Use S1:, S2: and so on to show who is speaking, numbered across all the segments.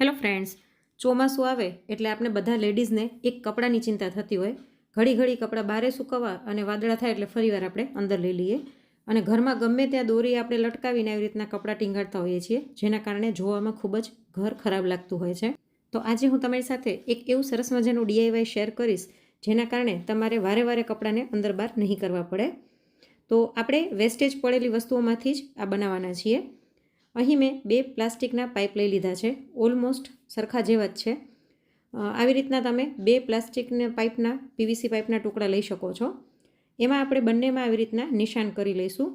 S1: Hello friends, ચોમાસું આવે એટલે આપણે બધા લેડીઝને એક કપડાની ચિંતા થતી હોય. ઘડી ઘડી કપડાં બહારે સૂકવવા અને વાદળા થાય એટલે ફરીવાર આપણે અંદર લઈ લઈએ અને ઘરમાં ગમે ત્યાં દોરી આપણે લટકાવીને આવી રીતના કપડાં ટીંગાડતા હોઈએ છીએ, જેના કારણે જોવામાં ખૂબ જ ઘર ખરાબ લાગતું હોય છે. તો આજે હું તમારી સાથે એક એવું સરસ મજાનું DIY શેર કરીશ, જેના કારણે તમારે વારે વારે કપડાને અંદર બહાર નહીં કરવા પડે. તો આપણે વેસ્ટેજ પડેલી વસ્તુઓમાંથી જ આ બનાવવાના છીએ. અહીં મેં 2 પ્લાસ્ટિકના પાઇપ લઈ લીધા છે, ઓલમોસ્ટ સરખા જેવા જ છે. આવી રીતના તમે 2 પ્લાસ્ટિકના પાઇપના PVC પાઇપના ટુકડા લઈ શકો છો. એમાં આપણે બંનેમાં આવી રીતના નિશાન કરી લઈશું.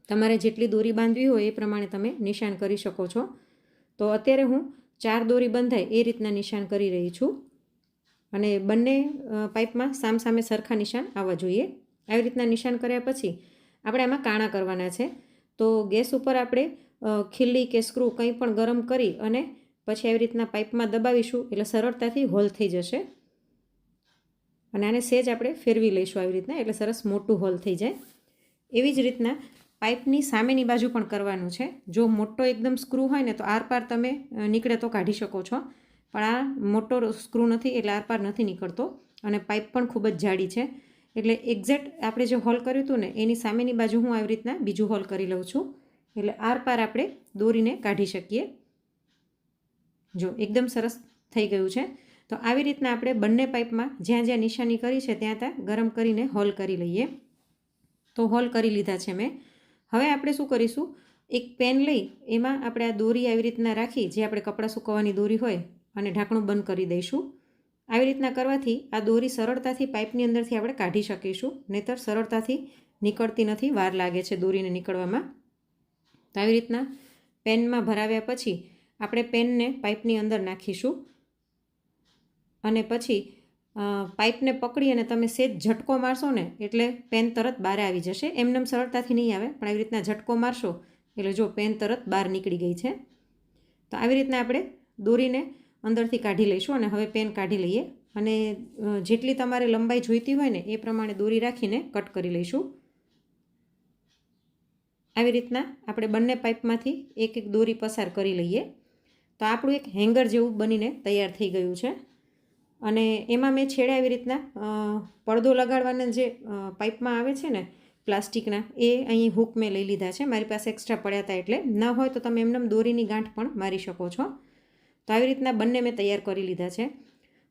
S1: તમારે જેટલી દોરી બાંધવી હોય એ પ્રમાણે તમે નિશાન કરી શકો છો. તો અત્યારે હું 4 દોરી બંધાય એ રીતના નિશાન કરી રહી છું અને બંને પાઇપમાં સામસામે સરખા નિશાન આવવા જોઈએ. આવી રીતના નિશાન કર્યા પછી આપણે આમાં કાણા કરવાના છે. તો ગેસ ઉપર આપણે ખીલ્લી કે સ્ક્રૂ કંઈ પણ ગરમ કરી અને પછી આવી રીતના પાઇપમાં દબાવીશું એટલે સરળતાથી હોલ થઈ જશે. અને આને સેજ આપણે ફેરવી લઈશું આવી રીતના, એટલે સરસ મોટું હોલ થઈ જાય. એવી જ રીતના પાઇપની સામેની બાજુ પણ કરવાનું છે. જો મોટો એકદમ સ્ક્રૂ હોય ને તો આરપાર તમે નીકળે તો કાઢી શકો છો, પણ આ મોટો સ્ક્રૂ નથી એટલે આરપાર નથી નીકળતો અને પાઇપ પણ ખૂબ જ જાડી છે. એટલે એક્ઝેક્ટ આપણે જે હોલ કર્યું હતું ને એની સામેની બાજુ હું આવી રીતના બીજું હોલ કરી લઉં છું, એટલે આરપાર આપણે દોરીને કાઢી શકીએ. જો એકદમ સરસ થઈ ગયું છે. તો આવી રીતના આપણે બંને પાઇપમાં જ્યાં જ્યાં નિશાની કરી છે ત્યાં ત્યાં ગરમ કરીને હોલ કરી લઈએ. તો હોલ કરી લીધા છે મેં. હવે આપણે શું કરીશું, એક પેન લઈ એમાં આપણે આ દોરી આવી રીતના રાખી, જે આપણે કપડાં સૂકવવાની દોરી હોય, અને ઢાંકણું બંધ કરી દઈશું. આવી રીતના કરવાથી આ દોરી સરળતાથી પાઇપની અંદરથી આપણે કાઢી શકીશું, નહીંતર સરળતાથી નીકળતી નથી, વાર લાગે છે દોરીને નીકળવામાં. તો આવી રીતના પેનમાં ભરાવ્યા પછી આપણે પેનને પાઇપની અંદર નાખીશું અને પછી પાઇપને પકડી અને તમે સેજ ઝટકો મારશો ને એટલે પેન તરત બહાર આવી જશે. એમનેમ સરળતાથી નહીં આવે, પણ આવી રીતના ઝટકો મારશો એટલે જો પેન તરત બહાર નીકળી ગઈ છે. તો આવી રીતના આપણે દોરીને અંદરથી કાઢી લઈશું અને હવે પેન કાઢી લઈએ અને જેટલી તમારે લંબાઈ જોઈતી હોય ને એ પ્રમાણે દોરી રાખીને કટ કરી લઈશું. આવી રીતના આપણે બંને પાઇપમાંથી એક એક દોરી પસાર કરી લઈએ. તો આપણું એક હેંગર જેવું બનીને તૈયાર થઈ ગયું છે. અને એમાં મેં છેડે આવી રીતના પડદો લગાડવાના જે પાઇપમાં આવે છે ને પ્લાસ્ટિકના, એ અહીં હૂક મેં લઈ લીધા છે. મારી પાસે એક્સ્ટ્રા પડ્યા હતા એટલે, ન હોય તો તમે એમને દોરીની ગાંઠ પણ મારી શકો છો. તો આવી રીતના બંને મેં તૈયાર કરી લીધા છે.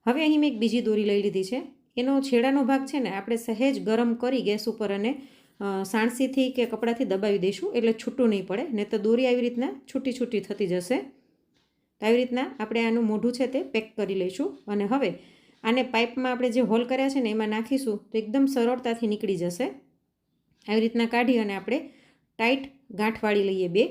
S1: હવે અહીં મેં એક બીજી દોરી લઈ લીધી છે. એનો છેડાનો ભાગ છે ને આપણે સહેજ ગરમ કરી ગેસ ઉપર અને સાણસીથી કે કપડાથી દબાવી દઈશું, એટલે છૂટું નહીં પડે, નહીં તો દોરી આવી રીતના છૂટી છૂટી થતી જશે. તો આવી રીતના આપણે આનું મોઢું છે તે પેક કરી લઈશું અને હવે આને પાઇપમાં આપણે જે હોલ કર્યા છે ને એમાં નાખીશું તો એકદમ સરળતાથી નીકળી જશે. આવી રીતના કાઢી અને આપણે ટાઈટ ગાંઠ વાળી લઈએ, 2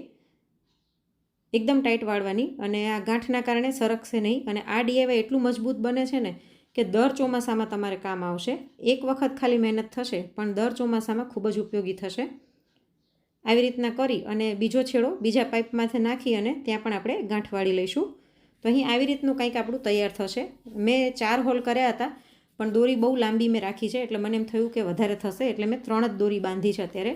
S1: એકદમ ટાઈટ વાળવાની, અને આ ગાંઠના કારણે સરકશે નહીં. અને આ DIY એટલું મજબૂત બને છે ને કે દર ચોમાસામાં તમારે કામ આવશે. એક વખત ખાલી મહેનત થશે પણ દર ચોમાસામાં ખૂબ જ ઉપયોગી થશે. આવી રીતના કરી અને બીજો છેડો બીજા પાઇપમાંથી નાખી અને ત્યાં પણ આપણે ગાંઠ વાળી લઈશું. તો અહીં આવી રીતનું કંઈક આપણું તૈયાર થશે. મેં 4 હોલ કર્યા હતા પણ દોરી બહુ લાંબી મેં રાખી છે, એટલે મને એમ થયું કે વધારે થશે, એટલે મેં 3 જ દોરી બાંધી છે અત્યારે.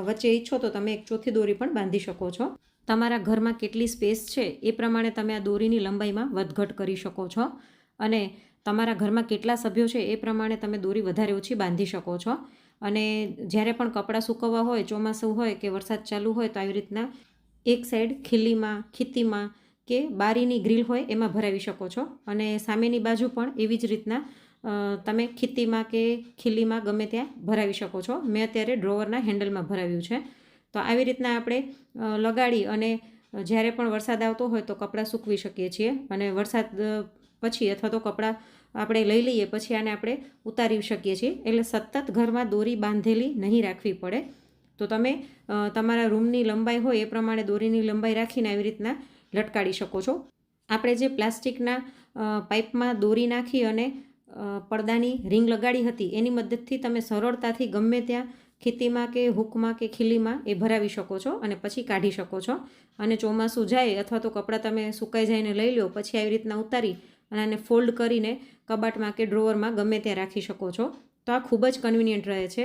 S1: વચ્ચે ઈચ્છો તો તમે એક ચોથી દોરી પણ બાંધી શકો છો. તમારા ઘરમાં કેટલી સ્પેસ છે એ પ્રમાણે તમે આ દોરીની લંબાઈમાં વધઘટ કરી શકો છો, અને તમારા ઘરમાં કેટલા સભ્યો છે એ પ્રમાણે તમે દોરી વધારે ઓછી બાંધી શકો છો. અને જ્યારે પણ કપડાં સૂકવવા હોય, ચોમાસું હોય કે વરસાદ ચાલુ હોય, તો આવી રીતના એક સાઈડ ખીલ્લીમાં, ખીત્તીમાં કે બારીની ગ્રીલ હોય એમાં ભરાવી શકો છો, અને સામેની બાજુ પણ એવી જ રીતના તમે ખીત્તીમાં કે ખીલ્લીમાં ગમે ત્યાં ભરાવી શકો છો. મેં અત્યારે ડ્રોવરના હેન્ડલમાં ભરાવ્યું છે. તો આવી રીતના આપણે લગાડી અને જ્યારે પણ વરસાદ આવતો હોય તો કપડાં સૂકવી શકીએ છીએ. અને વરસાદ પછી અથવા તો કપડાં આપણે લઈ લઈએ પછી આને આપણે ઉતારી શકીએ છીએ, એટલે સતત ઘરમાં દોરી બાંધેલી નહીં રાખવી પડે. તો તમે તમારા રૂમની લંબાઈ હોય એ પ્રમાણે દોરીની લંબાઈ રાખીને આવી રીતના લટકાડી શકો છો. આપણે જે પ્લાસ્ટિકના પાઇપમાં દોરી નાખી અને પડદાની રિંગ લગાડી હતી એની મદદથી તમે સરળતાથી ગમે ત્યાં ખીત્તીમાં કે હૂકમાં કે ખીલ્લીમાં એ ભરાવી શકો છો અને પછી કાઢી શકો છો. અને ચોમાસું જાય અથવા તો કપડાં તમે સુકાઈ જાયને લઈ લો પછી આવી રીતના ઉતારી અને આને ફોલ્ડ કરીને કબાટમાં કે ડ્રોવરમાં ગમે ત્યાં રાખી શકો છો. તો આ ખૂબ જ કન્વિનિયન્ટ રહે છે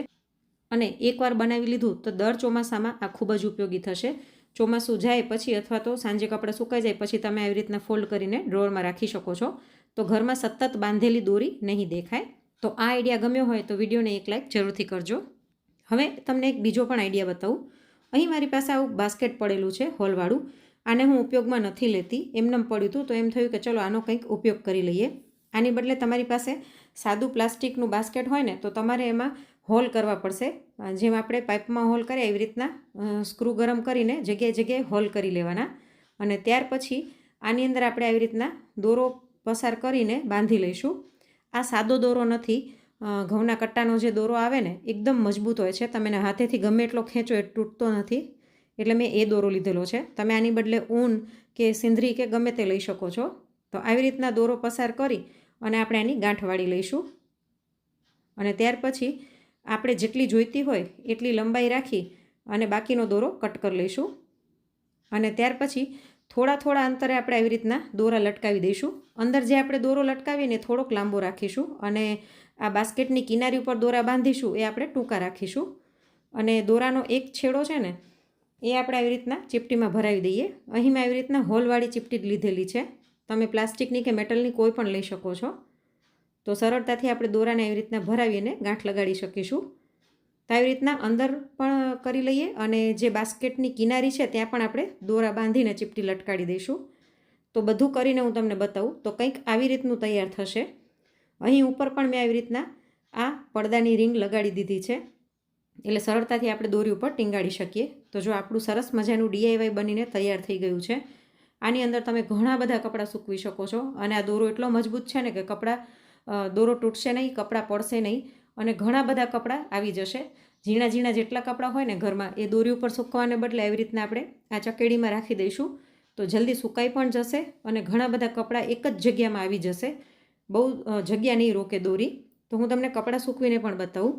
S1: અને એકવાર બનાવી લીધું તો દર ચોમાસામાં આ ખૂબ જ ઉપયોગી થશે. ચોમાસું જાય પછી અથવા તો સાંજે કપડાં સુકાઈ જાય પછી તમે આવી રીતના ફોલ્ડ કરીને ડ્રોઅરમાં રાખી શકો છો. તો ઘરમાં સતત બાંધેલી દોરી નહીં દેખાય. તો આ આઈડિયા ગમ્યો હોય તો વિડીયોને એક લાઈક જરૂરથી કરજો. હવે તમને એક બીજો પણ આઈડિયા બતાવું. અહીં મારી પાસે આવું બાસ્કેટ પડેલું છે હોલવાળું. આને હું ઉપયોગમાં નથી લેતી, એમનેમ પડ્યું હતું તો એમ થયું કે ચલો આનો કંઈક ઉપયોગ કરી લઈએ. આની બદલે તમારી પાસે સાદું પ્લાસ્ટિકનું બાસ્કેટ હોય ને તો તમારે એમાં હોલ કરવા પડશે. જેમ આપણે પાઇપમાં હોલ કરીએ એવી રીતના સ્ક્રૂ ગરમ કરીને જગ્યાએ જગ્યાએ હોલ કરી લેવાના. અને ત્યાર પછી આની અંદર આપણે આવી રીતના દોરો પસાર કરીને બાંધી લઈશું. આ સાદો દોરો નથી, ઘઉંના કટ્ટાનો જે દોરો આવે ને એકદમ મજબૂત હોય છે. તમે એને હાથેથી ગમે એટલો ખેંચો એ તૂટતો નથી, એટલે મેં એ દોરો લીધેલો છે. તમે આની બદલે ઊન કે સિંધરી કે ગમે તે લઈ શકો છો. તો આવી રીતના દોરો પસાર કરી અને આપણે આની ગાંઠ વાળી લઈશું. અને ત્યાર પછી આપણે જેટલી જોઈતી હોય એટલી લંબાઈ રાખી અને બાકીનો દોરો કટ કરી લઈશું. અને ત્યાર પછી થોડા થોડા અંતરે આપણે આવી રીતના દોરા લટકાવી દઈશું. અંદર જે આપણે દોરો લટકાવીને થોડોક લાંબો રાખીશું અને આ બાસ્કેટની કિનારી ઉપર દોરા બાંધીશું એ આપણે ટૂંકા રાખીશું. અને દોરાનો એક છેડો છે ને એ આપણે આવી રીતના ચીપટીમાં ભરાવી દઈએ. અહીં મેં આવી રીતના હોલવાળી ચીપટી જ લીધેલી છે. તમે પ્લાસ્ટિકની કે મેટલની કોઈ પણ લઈ શકો છો. તો સરળતાથી આપણે દોરાને આવી રીતના ભરાવીને ગાંઠ લગાડી શકીશું. તો આવી રીતના અંદર પણ કરી લઈએ અને જે બાસ્કેટની કિનારી છે ત્યાં પણ આપણે દોરા બાંધીને ચીપટી લટકાડી દઈશું. તો બધું કરીને હું તમને બતાવું તો કંઈક આવી રીતનું તૈયાર થશે. અહીં ઉપર પણ મેં આવી રીતના આ પડદાની રિંગ લગાડી દીધી છે, એટલે સરળતાથી આપણે દોરી ઉપર ટીંગાડી શકીએ. તો જો આપણું સરસ મજાનું DIY બનીને તૈયાર થઈ ગયું છે. આની અંદર તમે ઘણા બધા કપડાં સૂકવી શકો છો. અને આ દોરો એટલો મજબૂત છે ને કે દોરો તૂટશે નહીં, કપડાં પડશે નહીં અને ઘણા બધા કપડાં આવી જશે. ઝીણા ઝીણા જેટલા કપડાં હોય ને ઘરમાં એ દોરી ઉપર સૂકવાને બદલે આવી રીતના આપણે આ ચકેડીમાં રાખી દઈશું તો જલ્દી સુકાઈ પણ જશે અને ઘણા બધા કપડાં એક જ જગ્યામાં આવી જશે. બહુ જગ્યા નહીં રોકે દોરી. તો હું તમને કપડાં સૂકવીને પણ બતાવું.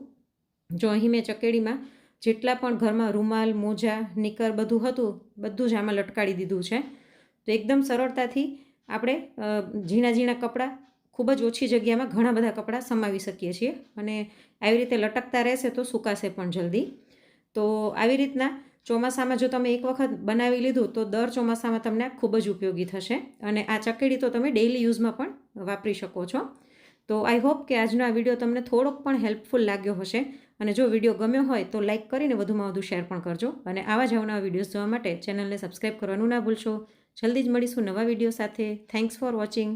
S1: જો અહીં મેં ચકેડીમાં જેટલા પણ ઘરમાં રૂમાલ, મોજા, નિકર બધું હતું બધું જ આમાં લટકાડી દીધું છે. તો એકદમ સરળતાથી આપણે ઝીણા ઝીણા કપડાં ખૂબ જ ઓછી જગ્યામાં ઘણા બધા કપડાં સમાવી શકીએ છીએ. અને આવી રીતે લટકતા રહેશે તો સુકાશે પણ જલ્દી. તો આવી રીતના ચોમાસામાં જો તમે એક વખત બનાવી લીધું તો દર ચોમાસામાં તમને ખૂબ જ ઉપયોગી થશે. અને આ ચકેડી તો તમે ડેઇલી યુઝમાં પણ વાપરી શકો છો. તો આઈ હોપ કે આજનો આ વિડીયો તમને થોડોક પણ હેલ્પફુલ લાગ્યો હશે. અને જો વિડીયો ગમ્યો હોય તો લાઇક કરીને વધુમાં વધુ શેર પણ કરજો. અને આવા જ અવનવા વિડીયોઝ જોવા માટે ચેનલને સબસ્ક્રાઈબ કરવાનું ના ભૂલશો. જલ્દી જ મળીશું નવા વિડીયો સાથે. Thanks for watching.